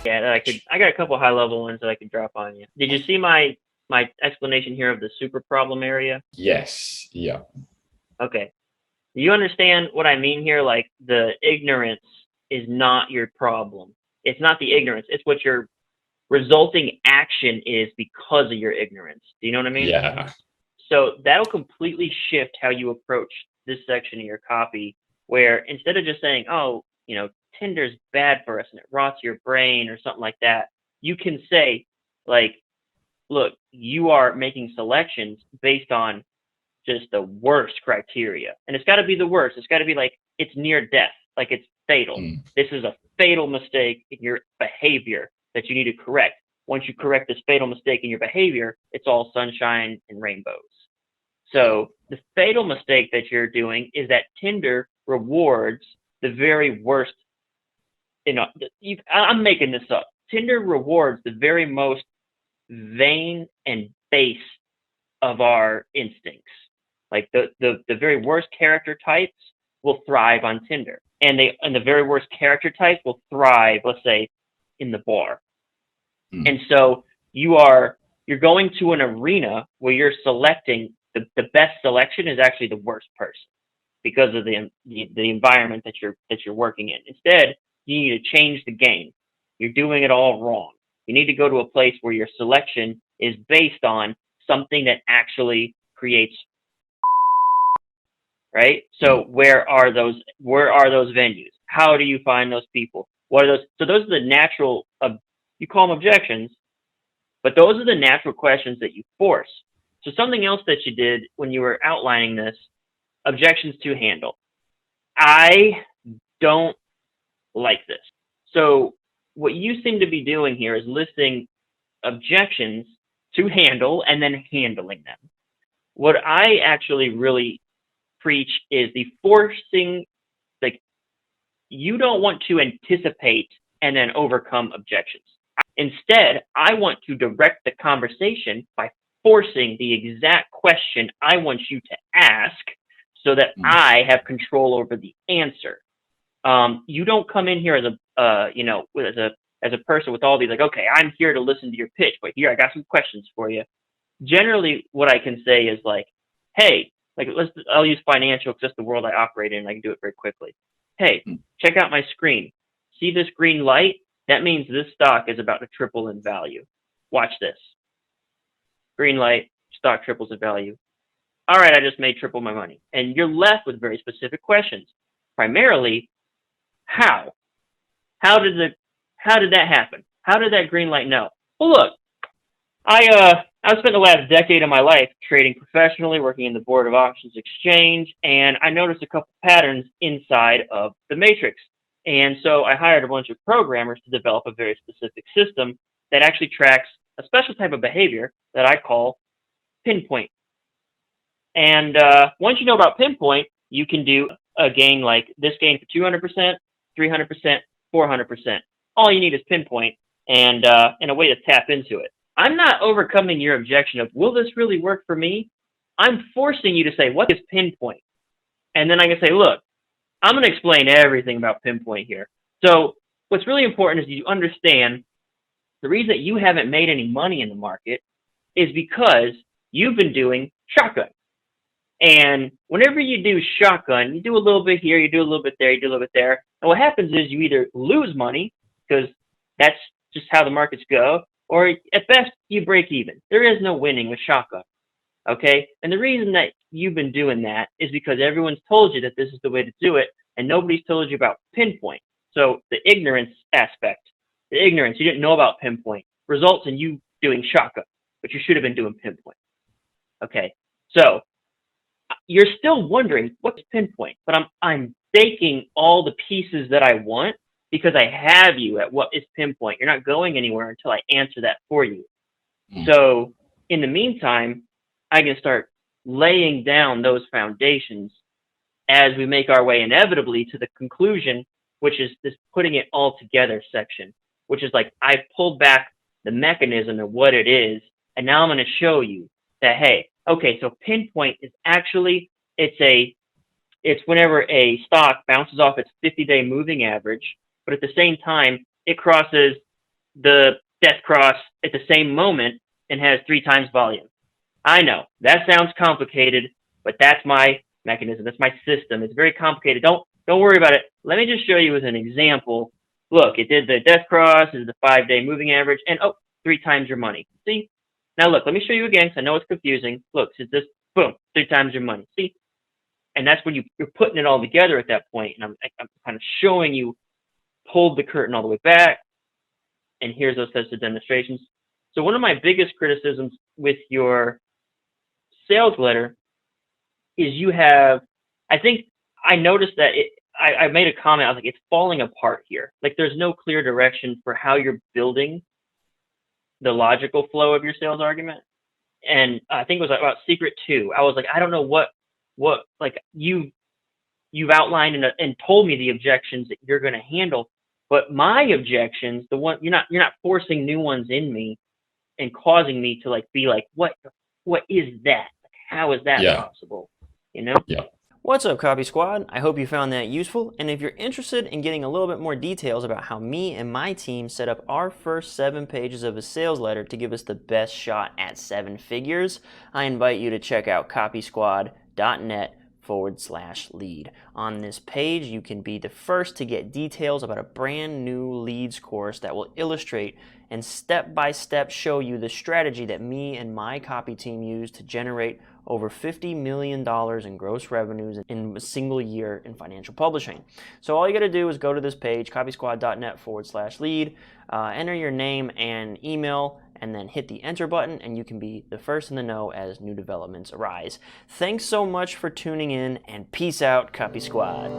Yeah, I got a couple high level ones that I could drop on you. Did you see my explanation here of the super problem area? Yes. Yeah. Okay. You understand what I mean here? Like the ignorance is not your problem. It's not the ignorance. It's what your resulting action is because of your ignorance. Do you know what I mean? Yeah. So that'll completely shift how you approach this section of your copy, where instead of just saying, oh, Tinder's bad for us and it rots your brain or something like that, you can say, like, look, you are making selections based on just the worst criteria. And it's got to be the worst. It's got to be like it's near death, like it's fatal. Mm. This is a fatal mistake in your behavior that you need to correct. Once you correct this fatal mistake in your behavior, it's all sunshine and rainbows. So the fatal mistake that you're doing is that Tinder rewards the very worst. I'm making this up. Tinder rewards the very most vain and base of our instincts. Like the very worst character types will thrive on Tinder, and the very worst character types will thrive, let's say, in the bar. Mm. And so you're going to an arena where you're selecting the best selection is actually the worst person because of the environment that you're working in. Instead, you need to change the game. You're doing it all wrong. You need to go to a place where your selection is based on something that actually creates, right? So where are those venues? How do you find those people? What are those? So those are the natural, you call them objections, but those are the natural questions that you force. So something else that you did when you were outlining this, objections to handle. I don't like this. So what you seem to be doing here is listing objections to handle and then handling them. What I actually really preach is the forcing, like, you don't want to anticipate and then overcome objections. Instead, I want to direct the conversation by forcing the exact question I want you to ask so that I have control over the answer. You don't come in here as a person with all these, like, okay, I'm here to listen to your pitch, but here, I got some questions for you. Generally, what I can say is like, hey, like, I'll use financial because that's the world I operate in, and I can do it very quickly. Hey, check out my screen. See this green light? That means this stock is about to triple in value. Watch this. Green light, stock triples in value. All right, I just made triple my money. And you're left with very specific questions. Primarily, how? How did that happen? How did that green light know? Well, look, I've spent the last decade of my life trading professionally, working in the board of options exchange, and I noticed a couple patterns inside of the matrix. And so I hired a bunch of programmers to develop a very specific system that actually tracks a special type of behavior that I call pinpoint. And once you know about pinpoint, you can do a gain like this gain for 200%, 300%, 400%. All you need is pinpoint and a way to tap into it. I'm not overcoming your objection of, will this really work for me? I'm forcing you to say, what is pinpoint? And then I can say, look, I'm going to explain everything about pinpoint here. So what's really important is you understand the reason that you haven't made any money in the market is because you've been doing shotgun. And whenever you do shotgun, you do a little bit here, you do a little bit there, you do a little bit there. And what happens is you either lose money, because that's just how the markets go, or at best, you break even. There is no winning with shotgun. Okay? And the reason that you've been doing that is because everyone's told you that this is the way to do it, and nobody's told you about pinpoint. So the ignorance aspect, you didn't know about pinpoint, results in you doing shotgun, but you should have been doing pinpoint. Okay? So you're still wondering what's pinpoint, but I'm baking all the pieces that I want because I have you at what is pinpoint. You're not going anywhere until I answer that for you. So in the meantime, I can start laying down those foundations as we make our way inevitably to the conclusion, which is this putting it all together section, which is like I've pulled back the mechanism of what it is, and now I'm going to show you that, hey, okay, so pinpoint is actually, it's whenever a stock bounces off its 50-day moving average, but at the same time, it crosses the death cross at the same moment and has 3 times volume. I know that sounds complicated, but that's my mechanism. That's my system. It's very complicated. Don't worry about it. Let me just show you as an example. Look, it did the death cross, is the 5-day moving average, and 3 times your money. See? Now look, let me show you again because I know it's confusing. Look, it's this, boom, 3 times your money. See? And that's when you're putting it all together at that point. And I'm kind of showing you, pulled the curtain all the way back, and here's those sets of demonstrations. So one of my biggest criticisms with your sales letter is you have, I think I noticed that I made a comment, I was like, it's falling apart here. Like there's no clear direction for how you're building the logical flow of your sales argument. And I think it was about secret 2. I was like, I don't know what like you've outlined and told me the objections that you're going to handle, but my objections, the one you're not forcing new ones in me and causing me to like be like, what is that? How is that possible? You know? Yeah. What's up, Copy Squad? I hope you found that useful, and if you're interested in getting a little bit more details about how me and my team set up our first 7 pages of a sales letter to give us the best shot at 7 figures, I invite you to check out copysquad.net/lead. On this page, you can be the first to get details about a brand new leads course that will illustrate and step-by-step show you the strategy that me and my copy team use to generate over $50 million in gross revenues in a single year in financial publishing. So all you got to do is go to this page, copysquad.net/lead, enter your name and email, and then hit the enter button, and you can be the first in the know as new developments arise. Thanks so much for tuning in, and peace out, Copy Squad.